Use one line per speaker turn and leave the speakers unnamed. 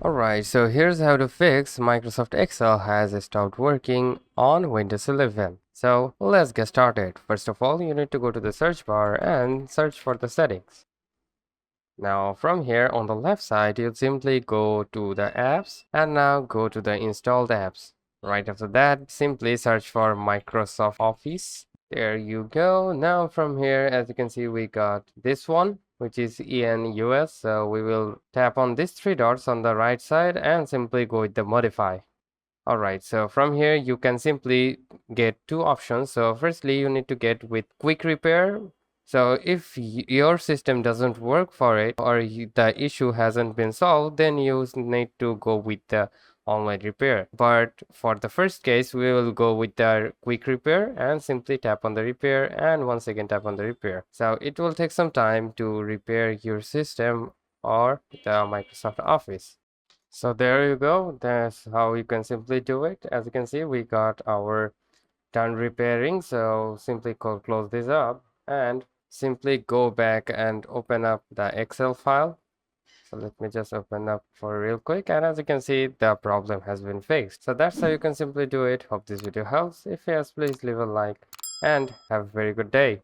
Alright, so here's how to fix Microsoft Excel has stopped working on Windows 11. So let's get started. First of all, you need to go to the search bar and search for the settings. Now from here on the left side, you'll simply go to the apps and now go to the installed apps. Right after that, simply search for Microsoft Office. There you go. Now from here, as you can see, we got this one, which is ENUS. So we will tap on these three dots on the right side and simply go with the modify. Alright, so from here you can simply get two options. So firstly, you need to get with quick repair. So if your system doesn't work for it or the issue hasn't been solved, then you need to go with the online repair. But for the first case, we will go with the quick repair and simply tap on the repair and once again tap on the repair. So it will take some time to repair your system or the Microsoft Office. So there you go. That's how you can simply do it. As you can see, we got our done repairing. So simply close this up and simply go back and open up the Excel file. So let me just open up for real quick. And as you can see, the problem has been fixed. So that's how you can simply do it. Hope this video helps. If yes, please leave a like and have a very good day.